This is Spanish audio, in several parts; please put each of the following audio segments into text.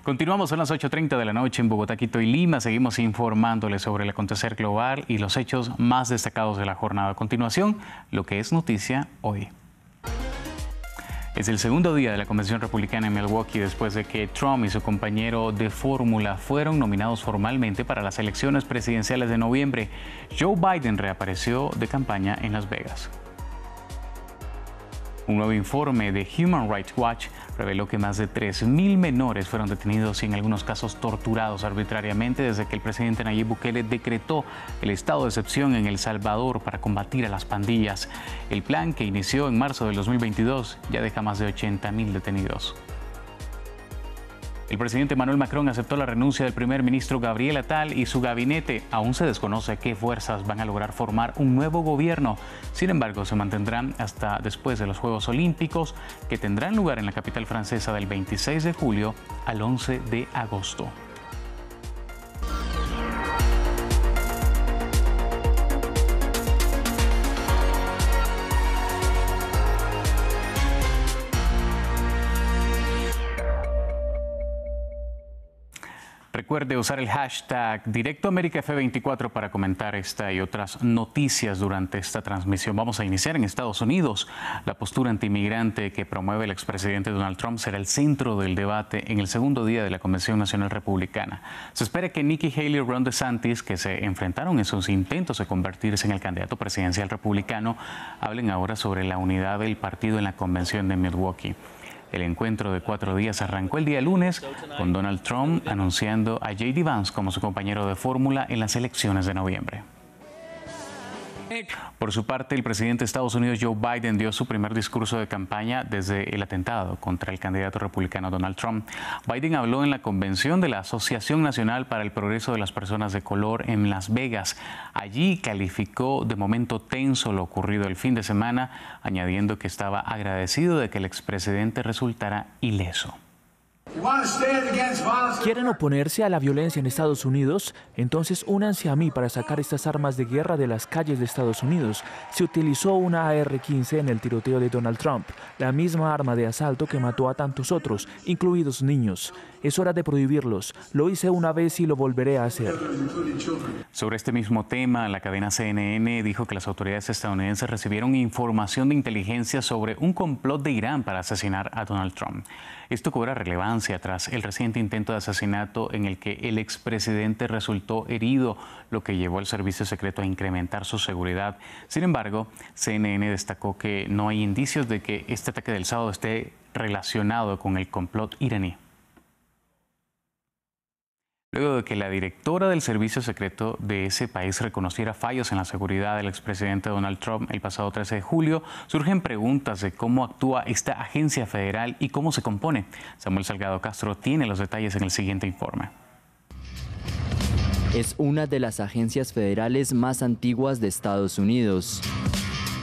Continuamos a las 8:30 de la noche en Bogotá, Quito y Lima. Seguimos informándoles sobre el acontecer global y los hechos más destacados de la jornada. A continuación, lo que es noticia hoy. Es el segundo día de la convención republicana en Milwaukee después de que Trump y su compañero de fórmula fueron nominados formalmente para las elecciones presidenciales de noviembre. Joe Biden reapareció de campaña en Las Vegas. Un nuevo informe de Human Rights Watch reveló que más de 3.000 menores fueron detenidos y en algunos casos torturados arbitrariamente desde que el presidente Nayib Bukele decretó el estado de excepción en El Salvador para combatir a las pandillas. El plan, que inició en marzo del 2022, ya deja más de 80.000 detenidos. El presidente Emmanuel Macron aceptó la renuncia del primer ministro Gabriel Attal y su gabinete. Aún se desconoce qué fuerzas van a lograr formar un nuevo gobierno. Sin embargo, se mantendrán hasta después de los Juegos Olímpicos, que tendrán lugar en la capital francesa del 26 de julio al 11 de agosto. Recuerde usar el hashtag DirectoAmericaF24 para comentar esta y otras noticias durante esta transmisión. Vamos a iniciar en Estados Unidos. La postura antiinmigrante que promueve el expresidente Donald Trump será el centro del debate en el segundo día de la Convención Nacional Republicana. Se espera que Nikki Haley y Ron DeSantis, que se enfrentaron en sus intentos de convertirse en el candidato presidencial republicano, hablen ahora sobre la unidad del partido en la Convención de Milwaukee. El encuentro de 4 días arrancó el día lunes con Donald Trump anunciando a J.D. Vance como su compañero de fórmula en las elecciones de noviembre. Por su parte, el presidente de Estados Unidos, Joe Biden, dio su primer discurso de campaña desde el atentado contra el candidato republicano Donald Trump. Biden habló en la convención de la Asociación Nacional para el Progreso de las Personas de Color en Las Vegas. Allí calificó de momento tenso lo ocurrido el fin de semana, añadiendo que estaba agradecido de que el expresidente resultara ileso. ¿Quieren oponerse a la violencia en Estados Unidos? Entonces únanse a mí para sacar estas armas de guerra de las calles de Estados Unidos. Se utilizó una AR-15 en el tiroteo de Donald Trump, la misma arma de asalto que mató a tantos otros, incluidos niños. Es hora de prohibirlos. Lo hice una vez y lo volveré a hacer. Sobre este mismo tema, la cadena CNN dijo que las autoridades estadounidenses recibieron información de inteligencia sobre un complot de Irán para asesinar a Donald Trump. Esto cobra relevancia tras el reciente intento de asesinato en el que el expresidente resultó herido, lo que llevó al servicio secreto a incrementar su seguridad. Sin embargo, CNN destacó que no hay indicios de que este ataque del sábado esté relacionado con el complot iraní. Luego de que la directora del servicio secreto de ese país reconociera fallos en la seguridad del expresidente Donald Trump el pasado 13 de julio, surgen preguntas de cómo actúa esta agencia federal y cómo se compone. Samuel Salgado Castro tiene los detalles en el siguiente informe. Es una de las agencias federales más antiguas de Estados Unidos.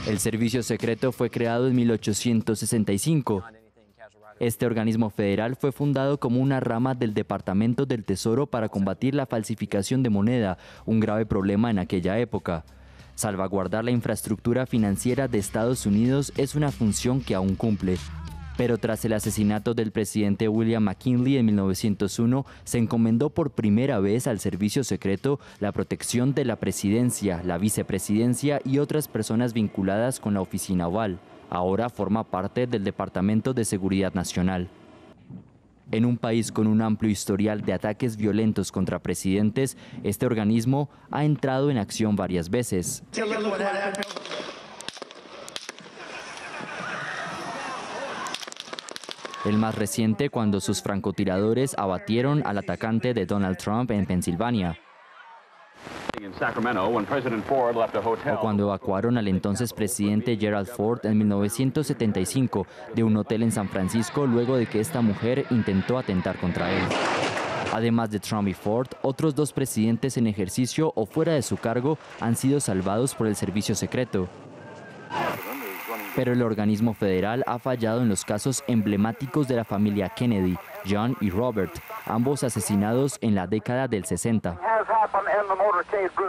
El servicio secreto fue creado en 1865. Este organismo federal fue fundado como una rama del Departamento del Tesoro para combatir la falsificación de moneda, un grave problema en aquella época. Salvaguardar la infraestructura financiera de Estados Unidos es una función que aún cumple. Pero tras el asesinato del presidente William McKinley en 1901, se encomendó por primera vez al servicio secreto la protección de la presidencia, la vicepresidencia y otras personas vinculadas con la oficina oval. Ahora forma parte del Departamento de Seguridad Nacional. En un país con un amplio historial de ataques violentos contra presidentes, este organismo ha entrado en acción varias veces. El más reciente cuando sus francotiradores abatieron al atacante de Donald Trump en Pensilvania. O cuando evacuaron al entonces presidente Gerald Ford en 1975 de un hotel en San Francisco luego de que esta mujer intentó atentar contra él. Además de Trump y Ford, otros 2 presidentes en ejercicio o fuera de su cargo han sido salvados por el servicio secreto. Pero el organismo federal ha fallado en los casos emblemáticos de la familia Kennedy, John y Robert, ambos asesinados en la década del 60.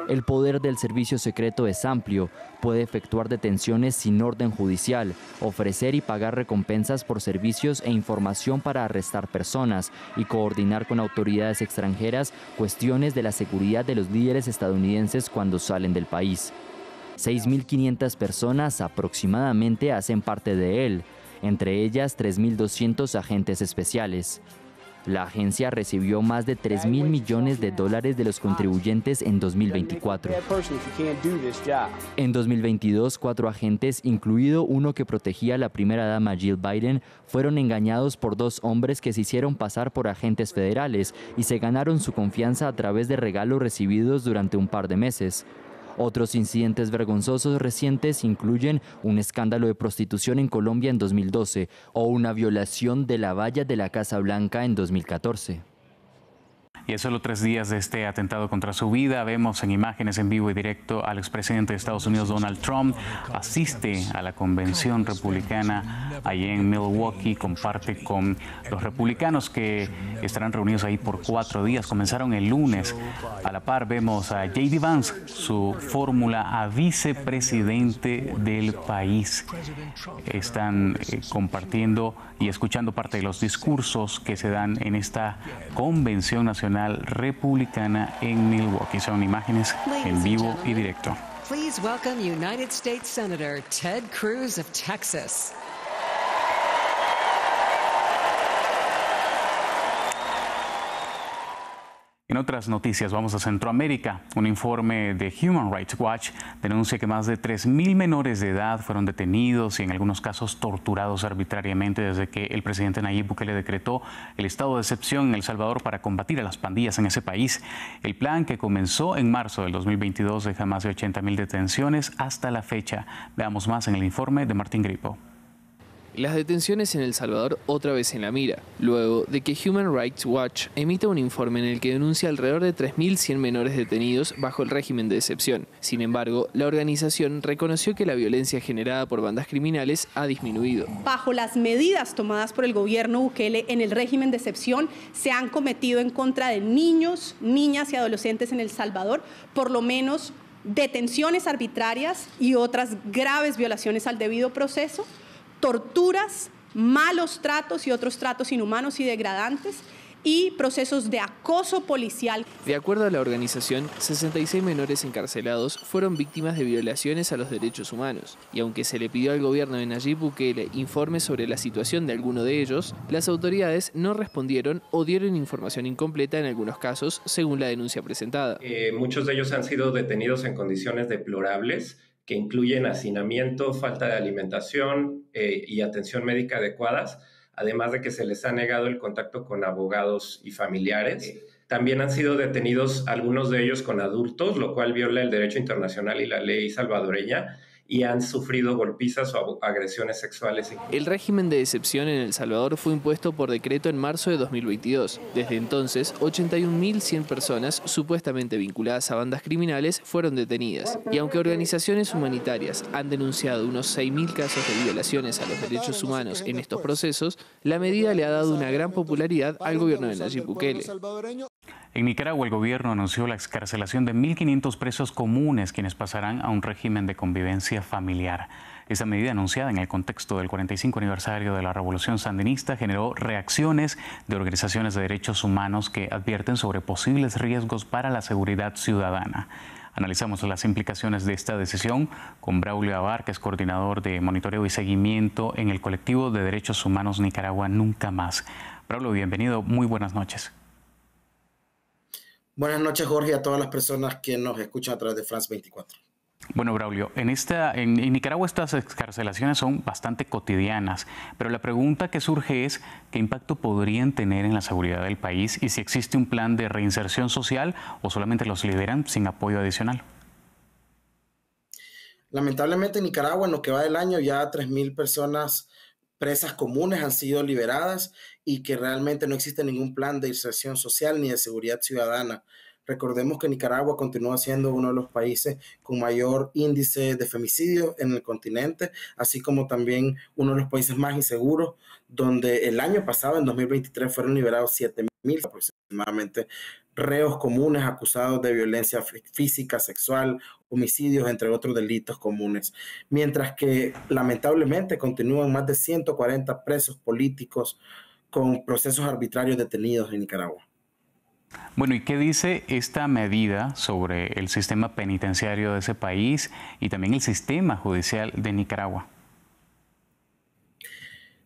El poder del servicio secreto es amplio. Puede efectuar detenciones sin orden judicial, ofrecer y pagar recompensas por servicios e información para arrestar personas y coordinar con autoridades extranjeras cuestiones de la seguridad de los líderes estadounidenses cuando salen del país. 6.500 personas aproximadamente hacen parte de él, entre ellas 3.200 agentes especiales. La agencia recibió más de $3.000 millones de los contribuyentes en 2024. En 2022, 4 agentes, incluido uno que protegía a la primera dama Jill Biden, fueron engañados por 2 hombres que se hicieron pasar por agentes federales y se ganaron su confianza a través de regalos recibidos durante un par de meses. Otros incidentes vergonzosos recientes incluyen un escándalo de prostitución en Colombia en 2012 o una violación de la valla de la Casa Blanca en 2014. Y a solo 3 días de este atentado contra su vida, vemos en imágenes en vivo y directo al expresidente de Estados Unidos, Donald Trump, asiste a la convención republicana allí en Milwaukee, comparte con los republicanos que estarán reunidos ahí por 4 días. Comenzaron el lunes. A la par vemos a J.D. Vance, su fórmula a vicepresidente del país. Están compartiendo y escuchando parte de los discursos que se dan en esta convención nacional republicana en Milwaukee. Son imágenes en vivo y directo. Please welcome United States Senator Ted Cruz of Texas. En otras noticias, vamos a Centroamérica. Un informe de Human Rights Watch denuncia que más de 3.000 menores de edad fueron detenidos y en algunos casos torturados arbitrariamente desde que el presidente Nayib Bukele decretó el estado de excepción en El Salvador para combatir a las pandillas en ese país. El plan, que comenzó en marzo del 2022, deja más de 80.000 detenciones hasta la fecha. Veamos más en el informe de Martín Gripo. Las detenciones en El Salvador otra vez en la mira, luego de que Human Rights Watch emita un informe en el que denuncia alrededor de 3.100 menores detenidos bajo el régimen de excepción. Sin embargo, la organización reconoció que la violencia generada por bandas criminales ha disminuido. Bajo las medidas tomadas por el gobierno Bukele en el régimen de excepción, se han cometido en contra de niños, niñas y adolescentes en El Salvador, por lo menos detenciones arbitrarias y otras graves violaciones al debido proceso, torturas, malos tratos y otros tratos inhumanos y degradantes, y procesos de acoso policial. De acuerdo a la organización, 66 menores encarcelados fueron víctimas de violaciones a los derechos humanos, y aunque se le pidió al gobierno de Nayib Bukele informe sobre la situación de alguno de ellos, las autoridades no respondieron o dieron información incompleta en algunos casos, según la denuncia presentada. Muchos de ellos han sido detenidos en condiciones deplorables, que incluyen hacinamiento, falta de alimentación y atención médica adecuadas, además de que se les ha negado el contacto con abogados y familiares. También han sido detenidos algunos de ellos con adultos, lo cual viola el derecho internacional y la ley salvadoreña, y han sufrido golpizas o agresiones sexuales. El régimen de excepción en El Salvador fue impuesto por decreto en marzo de 2022. Desde entonces, 81.100 personas supuestamente vinculadas a bandas criminales fueron detenidas. Y aunque organizaciones humanitarias han denunciado unos 6.000 casos de violaciones a los derechos humanos en estos procesos, la medida le ha dado una gran popularidad al gobierno de Nayib Bukele. En Nicaragua, el gobierno anunció la excarcelación de 1.500 presos comunes, quienes pasarán a un régimen de convivencia familiar. Esta medida, anunciada en el contexto del 45 aniversario de la Revolución Sandinista, generó reacciones de organizaciones de derechos humanos que advierten sobre posibles riesgos para la seguridad ciudadana. Analizamos las implicaciones de esta decisión con Braulio Abar, que es coordinador de monitoreo y seguimiento en el colectivo de derechos humanos Nicaragua Nunca Más. Braulio, bienvenido, muy buenas noches. Buenas noches, Jorge, a todas las personas que nos escuchan a través de France 24. Bueno, Braulio, en Nicaragua estas excarcelaciones son bastante cotidianas, pero la pregunta que surge es ¿qué impacto podrían tener en la seguridad del país y si existe un plan de reinserción social o solamente los liberan sin apoyo adicional? Lamentablemente en Nicaragua, en lo que va del año, ya 3.000 personas presas comunes han sido liberadas y que realmente no existe ningún plan de inserción social ni de seguridad ciudadana. Recordemos que Nicaragua continúa siendo uno de los países con mayor índice de femicidio en el continente, así como también uno de los países más inseguros, donde el año pasado, en 2023, fueron liberados 7.000 aproximadamente reos comunes acusados de violencia física, sexual, homicidios, entre otros delitos comunes. Mientras que lamentablemente continúan más de 140 presos políticos con procesos arbitrarios detenidos en Nicaragua. Bueno, ¿y qué dice esta medida sobre el sistema penitenciario de ese país y también el sistema judicial de Nicaragua?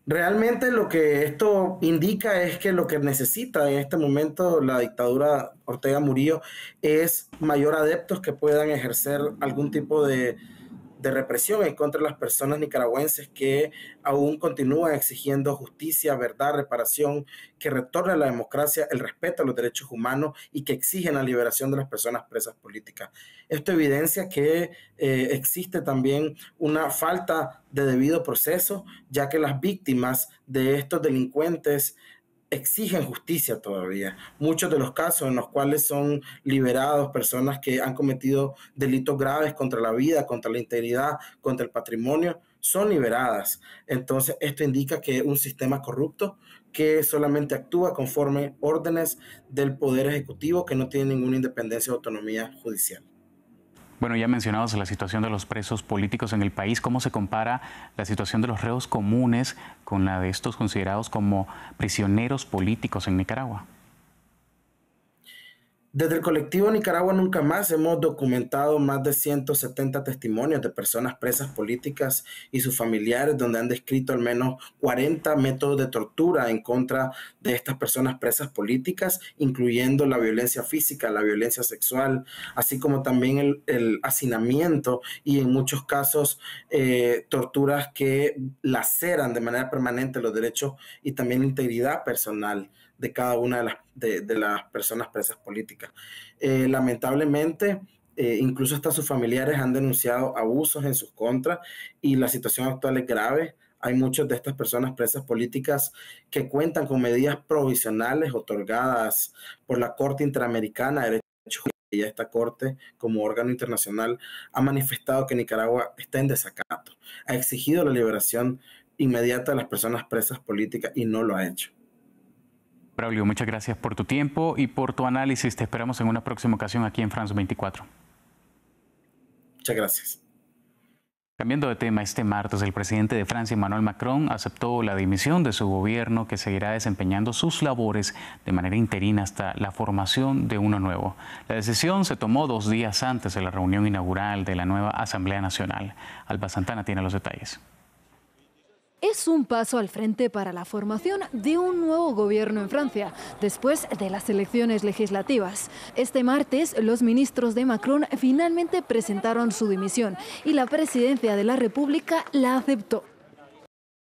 Realmente lo que esto indica es que lo que necesita en este momento la dictadura Ortega Murillo es mayor adeptos que puedan ejercer algún tipo de represión en contra de las personas nicaragüenses que aún continúan exigiendo justicia, verdad, reparación, que retorne a la democracia, el respeto a los derechos humanos y que exigen la liberación de las personas presas políticas. Esto evidencia que existe también una falta de debido proceso, ya que las víctimas de estos delincuentes exigen justicia todavía. Muchos de los casos en los cuales son liberados personas que han cometido delitos graves contra la vida, contra la integridad, contra el patrimonio, son liberadas. Entonces, esto indica que un sistema corrupto que solamente actúa conforme órdenes del Poder Ejecutivo, que no tiene ninguna independencia o autonomía judicial. Bueno, ya mencionados la situación de los presos políticos en el país. ¿Cómo se compara la situación de los reos comunes con la de estos considerados como prisioneros políticos en Nicaragua? Desde el colectivo Nicaragua Nunca Más hemos documentado más de 170 testimonios de personas presas políticas y sus familiares, donde han descrito al menos 40 métodos de tortura en contra de estas personas presas políticas, incluyendo la violencia física, la violencia sexual, así como también el hacinamiento y en muchos casos torturas que laceran de manera permanente los derechos y también la integridad personal de cada una de las personas presas políticas. Lamentablemente, incluso hasta sus familiares han denunciado abusos en sus contras y la situación actual es grave. Hay muchas de estas personas presas políticas que cuentan con medidas provisionales otorgadas por la Corte Interamericana de Derechos Humanos. Y esta Corte, como órgano internacional, ha manifestado que Nicaragua está en desacato. Ha exigido la liberación inmediata de las personas presas políticas y no lo ha hecho. Braulio, muchas gracias por tu tiempo y por tu análisis. Te esperamos en una próxima ocasión aquí en France 24. Muchas gracias. Cambiando de tema, este martes el presidente de Francia, Emmanuel Macron, aceptó la dimisión de su gobierno, que seguirá desempeñando sus labores de manera interina hasta la formación de uno nuevo. La decisión se tomó 2 días antes de la reunión inaugural de la nueva Asamblea Nacional. Alba Santana tiene los detalles. Es un paso al frente para la formación de un nuevo gobierno en Francia, después de las elecciones legislativas. Este martes, los ministros de Macron finalmente presentaron su dimisión y la presidencia de la República la aceptó.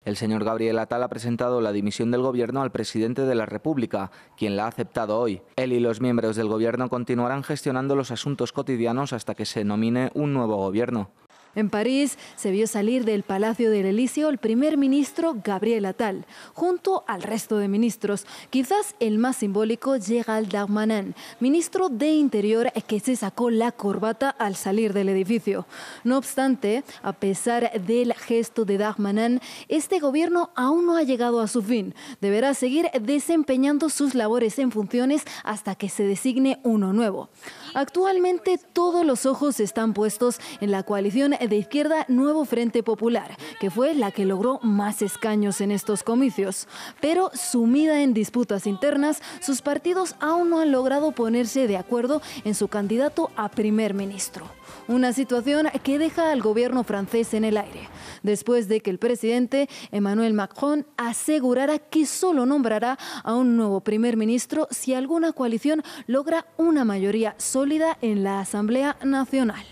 El señor Gabriel Attal ha presentado la dimisión del gobierno al presidente de la República, quien la ha aceptado hoy. Él y los miembros del gobierno continuarán gestionando los asuntos cotidianos hasta que se nomine un nuevo gobierno. En París se vio salir del Palacio del Elíseo el primer ministro Gabriel Attal, junto al resto de ministros. Quizás el más simbólico, Gérald Darmanin, ministro de Interior, que se sacó la corbata al salir del edificio. No obstante, a pesar del gesto de Darmanin, este gobierno aún no ha llegado a su fin. Deberá seguir desempeñando sus labores en funciones hasta que se designe uno nuevo. Actualmente todos los ojos están puestos en la coalición de izquierda Nuevo Frente Popular, que fue la que logró más escaños en estos comicios. Pero sumida en disputas internas, sus partidos aún no han logrado ponerse de acuerdo en su candidato a primer ministro. Una situación que deja al gobierno francés en el aire, después de que el presidente Emmanuel Macron asegurara que solo nombrará a un nuevo primer ministro si alguna coalición logra una mayoría sólida en la Asamblea Nacional.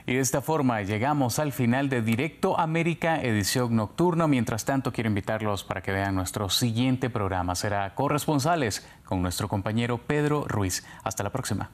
Y de esta forma llegamos al final de Directo América, edición nocturna. Mientras tanto, quiero invitarlos para que vean nuestro siguiente programa. Será Corresponsales con nuestro compañero Pedro Ruiz. Hasta la próxima.